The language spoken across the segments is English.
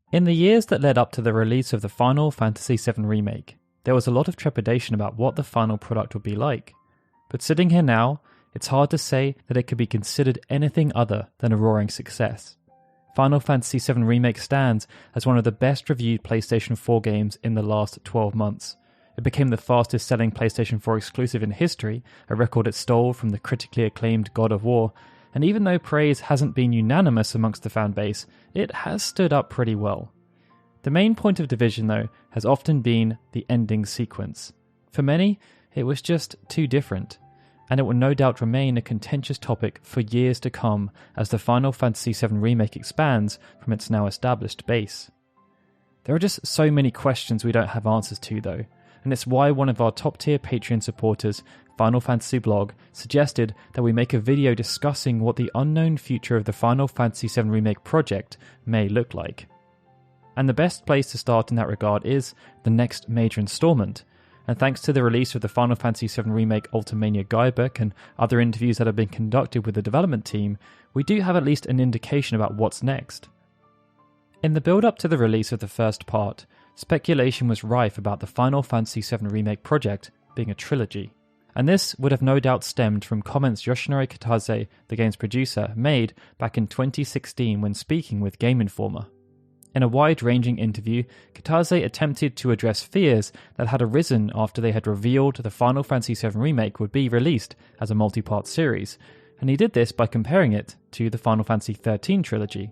In the years that led up to the release of the Final Fantasy VII Remake, there was a lot of trepidation about what the final product would be like. But sitting here now, it's hard to say that it could be considered anything other than a roaring success. Final Fantasy VII Remake stands as one of the best reviewed PlayStation 4 games in the last 12 months. It became the fastest selling PlayStation 4 exclusive in history, a record it stole from the critically acclaimed God of War, and even though praise hasn't been unanimous amongst the fan base, it has stood up pretty well. The main point of division, though, has often been the ending sequence. For many, it was just too different, and it will no doubt remain a contentious topic for years to come as the Final Fantasy VII Remake expands from its now established base. There are just so many questions we don't have answers to, though, and it's why one of our top-tier Patreon supporters, Final Fantasy Blog, suggested that we make a video discussing what the unknown future of the Final Fantasy VII Remake project may look like. And the best place to start in that regard is the next major installment, and thanks to the release of the Final Fantasy VII Remake Ultimania guidebook and other interviews that have been conducted with the development team, we do have at least an indication about what's next. In the build-up to the release of the first part, speculation was rife about the Final Fantasy VII Remake project being a trilogy. And this would have no doubt stemmed from comments Yoshinori Kitase, the game's producer, made back in 2016 when speaking with Game Informer. In a wide-ranging interview, Kitase attempted to address fears that had arisen after they had revealed the Final Fantasy VII Remake would be released as a multi-part series, and he did this by comparing it to the Final Fantasy XIII trilogy.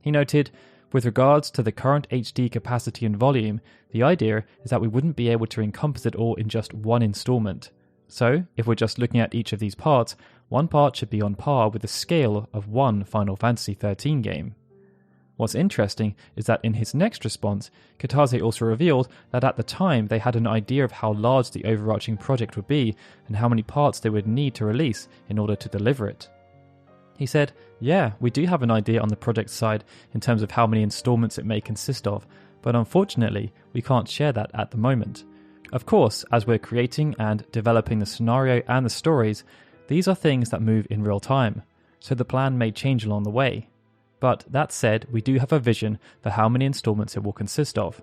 He noted, "With regards to the current HD capacity and volume, the idea is that we wouldn't be able to encompass it all in just one installment. So, if we're just looking at each of these parts, one part should be on par with the scale of one Final Fantasy XIII game." What's interesting is that in his next response, Kitase also revealed that at the time they had an idea of how large the overarching project would be and how many parts they would need to release in order to deliver it. He said, "Yeah, we do have an idea on the project side in terms of how many installments it may consist of, but unfortunately, we can't share that at the moment. Of course, as we're creating and developing the scenario and the stories, these are things that move in real time, so the plan may change along the way. But that said, we do have a vision for how many installments it will consist of."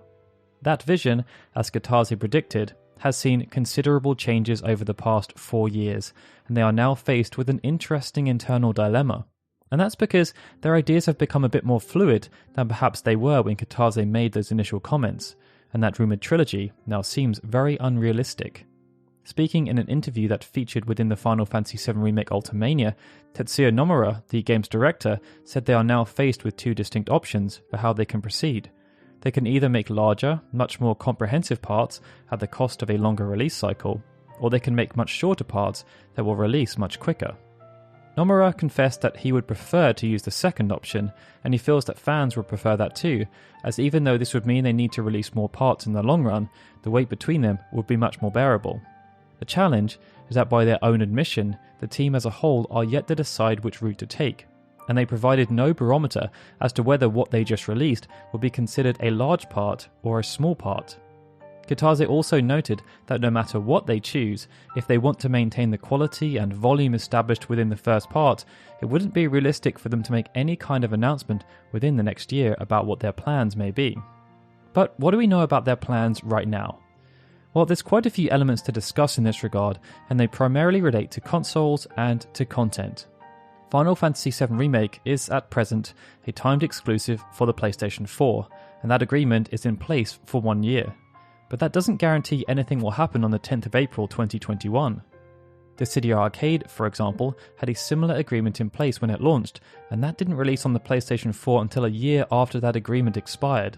That vision, as Kitase predicted, has seen considerable changes over the past 4 years, and they are now faced with an interesting internal dilemma. And that's because their ideas have become a bit more fluid than perhaps they were when Kitase made those initial comments, and that rumoured trilogy now seems very unrealistic. Speaking in an interview that featured within the Final Fantasy VII Remake Ultimania, Tetsuya Nomura, the game's director, said they are now faced with two distinct options for how they can proceed. They can either make larger, much more comprehensive parts at the cost of a longer release cycle, or they can make much shorter parts that will release much quicker. Nomura confessed that he would prefer to use the second option, and he feels that fans would prefer that too, as even though this would mean they need to release more parts in the long run, the wait between them would be much more bearable. The challenge is that by their own admission, the team as a whole are yet to decide which route to take, and they provided no barometer as to whether what they just released would be considered a large part or a small part. Kitase also noted that no matter what they choose, if they want to maintain the quality and volume established within the first part, it wouldn't be realistic for them to make any kind of announcement within the next year about what their plans may be. But what do we know about their plans right now? Well, there's quite a few elements to discuss in this regard, and they primarily relate to consoles and to content. Final Fantasy VII Remake is, at present, a timed exclusive for the PlayStation 4, and that agreement is in place for 1 year. But that doesn't guarantee anything will happen on the 10th of April 2021. The City Arcade, for example, had a similar agreement in place when it launched, and that didn't release on the PlayStation 4 until a year after that agreement expired.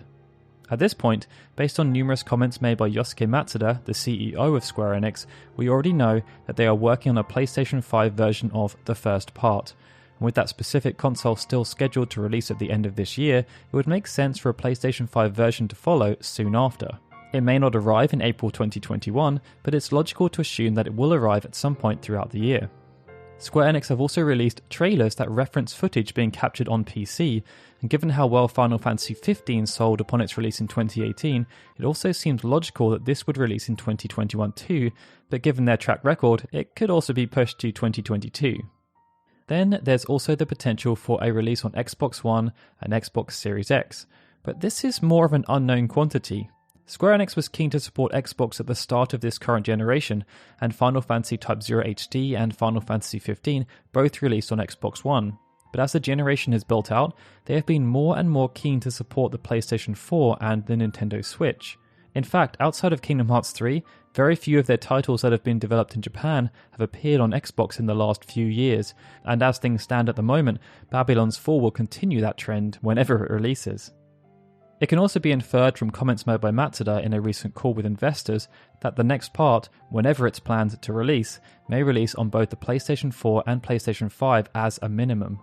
At this point, based on numerous comments made by Yosuke Matsuda, the CEO of Square Enix, we already know that they are working on a PlayStation 5 version of the first part. And with that specific console still scheduled to release at the end of this year, it would make sense for a PlayStation 5 version to follow soon after. It may not arrive in April 2021, but it's logical to assume that it will arrive at some point throughout the year. Square Enix have also released trailers that reference footage being captured on PC, and given how well Final Fantasy XV sold upon its release in 2018, it also seems logical that this would release in 2021 too, but given their track record, it could also be pushed to 2022. Then there's also the potential for a release on Xbox One and Xbox Series X, But this is more of an unknown quantity. Square Enix was keen to support Xbox at the start of this current generation, and Final Fantasy Type-0 HD and Final Fantasy 15 both released on Xbox One. But as the generation has built out, they have been more and more keen to support the PlayStation 4 and the Nintendo Switch. In fact, outside of Kingdom Hearts 3, very few of their titles that have been developed in Japan have appeared on Xbox in the last few years, and as things stand at the moment, Babylon's Fall will continue that trend whenever it releases. It can also be inferred from comments made by Matsuda in a recent call with investors that the next part, whenever it's planned to release, may release on both the PlayStation 4 and PlayStation 5 as a minimum.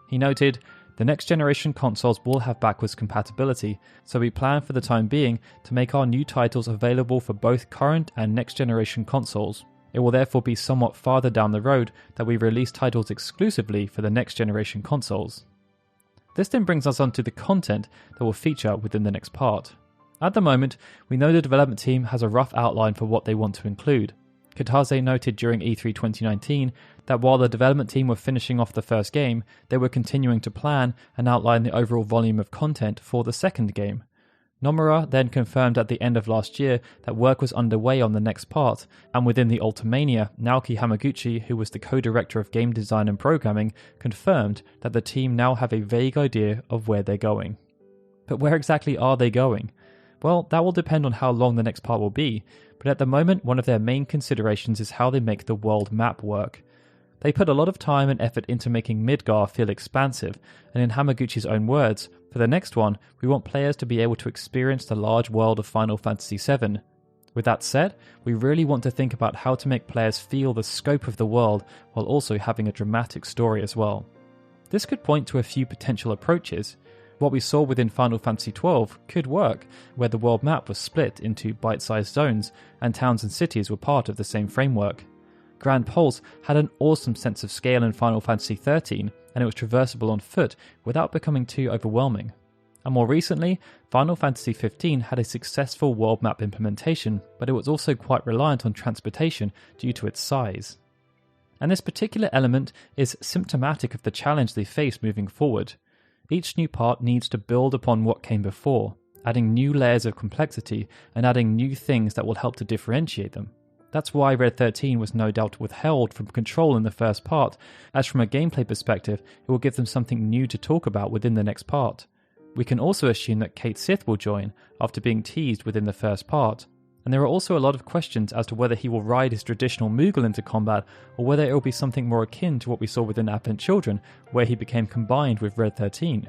He noted, "The next generation consoles will have backwards compatibility, so we plan for the time being to make our new titles available for both current and next generation consoles. It will therefore be somewhat farther down the road that we release titles exclusively for the next generation consoles." This then brings us on to the content that will feature within the next part. At the moment, we know the development team has a rough outline for what they want to include. Cait noted during E3 2019 that while the development team were finishing off the first game, they were continuing to plan and outline the overall volume of content for the second game. Nomura then confirmed at the end of last year that work was underway on the next part, and within the Ultimania, Naoki Hamaguchi, who was the co-director of game design and programming, confirmed that the team now have a vague idea of where they're going. But where exactly are they going? Well, that will depend on how long the next part will be, but at the moment one of their main considerations is how they make the world map work. They put a lot of time and effort into making Midgar feel expansive, and in Hamaguchi's own words, for the next one, we want players to be able to experience the large world of Final Fantasy VII. With that said, we really want to think about how to make players feel the scope of the world while also having a dramatic story as well. This could point to a few potential approaches. What we saw within Final Fantasy XII could work, where the world map was split into bite-sized zones, and towns and cities were part of the same framework. Grand Pulse had an awesome sense of scale in Final Fantasy XIII, and it was traversable on foot without becoming too overwhelming. And more recently, Final Fantasy XV had a successful world map implementation, but it was also quite reliant on transportation due to its size. And this particular element is symptomatic of the challenge they face moving forward. Each new part needs to build upon what came before, adding new layers of complexity and adding new things that will help to differentiate them. That's why Red 13 was no doubt withheld from Control in the first part, as from a gameplay perspective, it will give them something new to talk about within the next part. We can also assume that Cait Sith will join, after being teased within the first part. And there are also a lot of questions as to whether he will ride his traditional Moogle into combat, or whether it will be something more akin to what we saw within Advent Children, where he became combined with Red 13.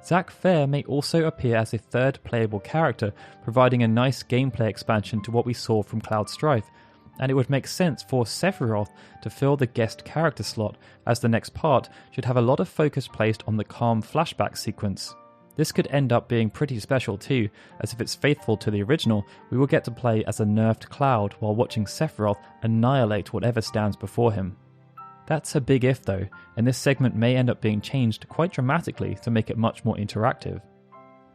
Zack Fair may also appear as a third playable character, providing a nice gameplay expansion to what we saw from Cloud Strife, and it would make sense for Sephiroth to fill the guest character slot, as the next part should have a lot of focus placed on the calm flashback sequence. This could end up being pretty special too, as if it's faithful to the original, we will get to play as a nerfed Cloud while watching Sephiroth annihilate whatever stands before him. That's a big if though, and this segment may end up being changed quite dramatically to make it much more interactive.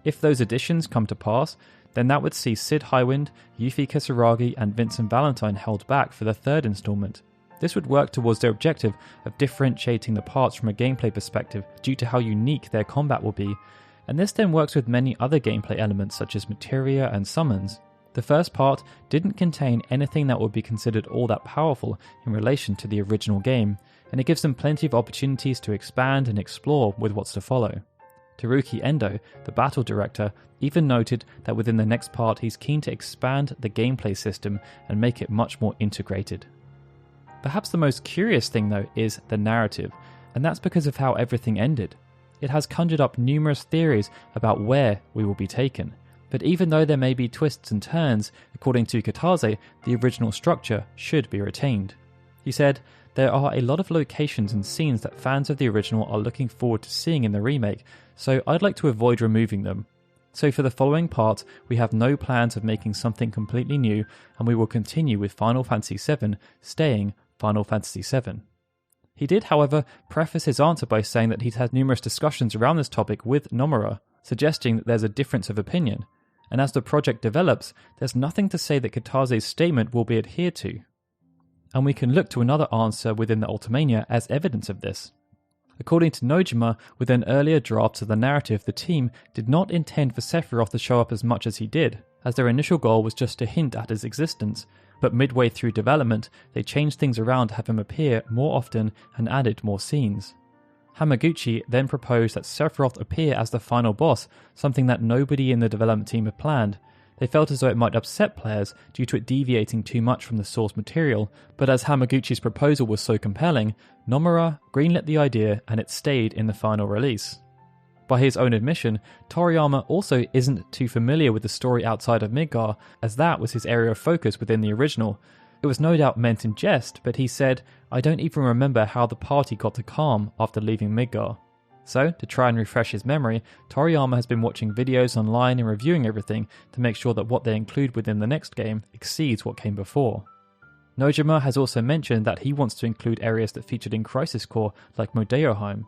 If those additions come to pass, then that would see Sid Highwind, Yuffie Kisaragi and Vincent Valentine held back for the third installment. This would work towards their objective of differentiating the parts from a gameplay perspective due to how unique their combat will be, and this then works with many other gameplay elements such as materia and summons. The first part didn't contain anything that would be considered all that powerful in relation to the original game, and it gives them plenty of opportunities to expand and explore with what's to follow. Teruki Endo, the battle director, even noted that within the next part he's keen to expand the gameplay system and make it much more integrated. Perhaps the most curious thing though is the narrative, and that's because of how everything ended. It has conjured up numerous theories about where we will be taken. But even though there may be twists and turns, according to Kitase, the original structure should be retained. He said, "There are a lot of locations and scenes that fans of the original are looking forward to seeing in the remake, so I'd like to avoid removing them. So for the following part, we have no plans of making something completely new, and we will continue with Final Fantasy VII staying Final Fantasy VII. He did, however, preface his answer by saying that he's had numerous discussions around this topic with Nomura, suggesting that there's a difference of opinion. And as the project develops, there's nothing to say that Kitase's statement will be adhered to. And we can look to another answer within the Ultimania as evidence of this. According to Nojima, within earlier drafts of the narrative, the team did not intend for Sephiroth to show up as much as he did, as their initial goal was just to hint at his existence, but midway through development, they changed things around to have him appear more often and added more scenes. Hamaguchi then proposed that Sephiroth appear as the final boss, something that nobody in the development team had planned. They felt as though it might upset players due to it deviating too much from the source material, but as Hamaguchi's proposal was so compelling, Nomura greenlit the idea and it stayed in the final release. By his own admission, Toriyama also isn't too familiar with the story outside of Midgar, as that was his area of focus within the original. It was no doubt meant in jest, but he said, "I don't even remember how the party got to calm after leaving Midgar." So, to try and refresh his memory, Toriyama has been watching videos online and reviewing everything to make sure that what they include within the next game exceeds what came before. Nojima has also mentioned that he wants to include areas that featured in Crisis Core, like Modeoheim.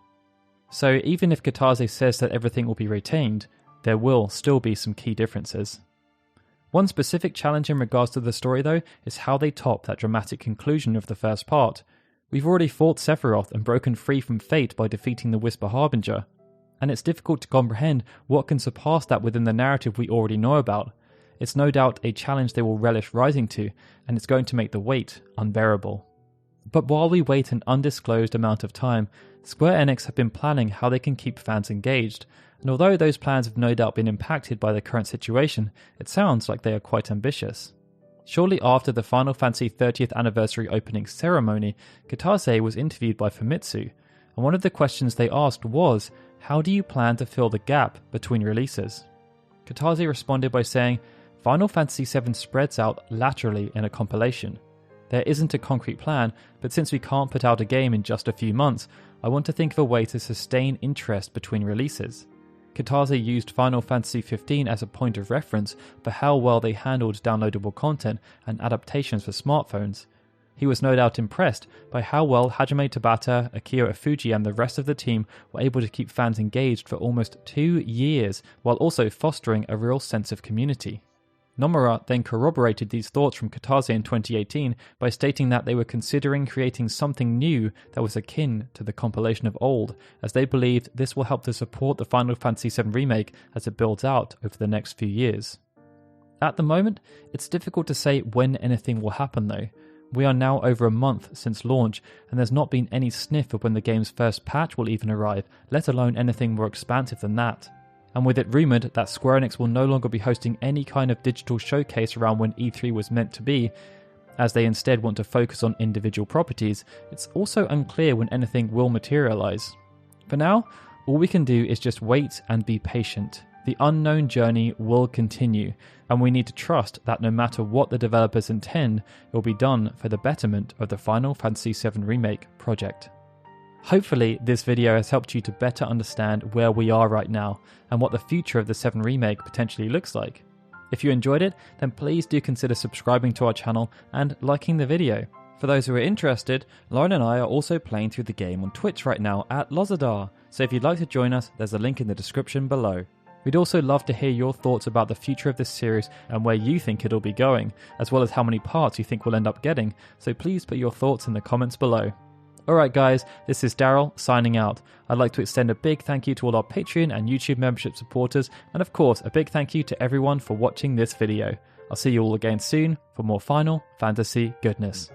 So even if Kitase says that everything will be retained, there will still be some key differences. One specific challenge in regards to the story though is how they top that dramatic conclusion of the first part. We've already fought Sephiroth and broken free from fate by defeating the Whisper Harbinger, and it's difficult to comprehend what can surpass that within the narrative we already know about. It's no doubt a challenge they will relish rising to, and it's going to make the wait unbearable. But while we wait an undisclosed amount of time, Square Enix have been planning how they can keep fans engaged, and although those plans have no doubt been impacted by the current situation, it sounds like they are quite ambitious. Shortly after the Final Fantasy 30th anniversary opening ceremony, Kitase was interviewed by Famitsu, and one of the questions they asked was, how do you plan to fill the gap between releases? Kitase responded by saying, Final Fantasy VII spreads out laterally in a compilation. There isn't a concrete plan, but since we can't put out a game in just a few months, I want to think of a way to sustain interest between releases. Kitase used Final Fantasy XV as a point of reference for how well they handled downloadable content and adaptations for smartphones. He was no doubt impressed by how well Hajime Tabata, Akira Ifuji and the rest of the team were able to keep fans engaged for almost 2 years while also fostering a real sense of community. Nomura then corroborated these thoughts from Kitase in 2018 by stating that they were considering creating something new that was akin to the compilation of old, as they believed this will help to support the Final Fantasy VII Remake as it builds out over the next few years. At the moment, it's difficult to say when anything will happen though. We are now over a month since launch, and there's not been any sniff of when the game's first patch will even arrive, let alone anything more expansive than that. And with it rumoured that Square Enix will no longer be hosting any kind of digital showcase around when E3 was meant to be, as they instead want to focus on individual properties, it's also unclear when anything will materialise. For now, all we can do is just wait and be patient. The unknown journey will continue, and we need to trust that no matter what the developers intend, it will be done for the betterment of the Final Fantasy VII Remake project. Hopefully this video has helped you to better understand where we are right now and what the future of the 7 Remake potentially looks like. If you enjoyed it, then please do consider subscribing to our channel and liking the video. For those who are interested, Lauren and I are also playing through the game on Twitch right now at Lozadar, so if you'd like to join us, there's a link in the description below. We'd also love to hear your thoughts about the future of this series and where you think it'll be going, as well as how many parts you think we'll end up getting, so please put your thoughts in the comments below. Alright guys, this is Daryl signing out. I'd like to extend a big thank you to all our Patreon and YouTube membership supporters, and of course a big thank you to everyone for watching this video. I'll see you all again soon for more Final Fantasy goodness.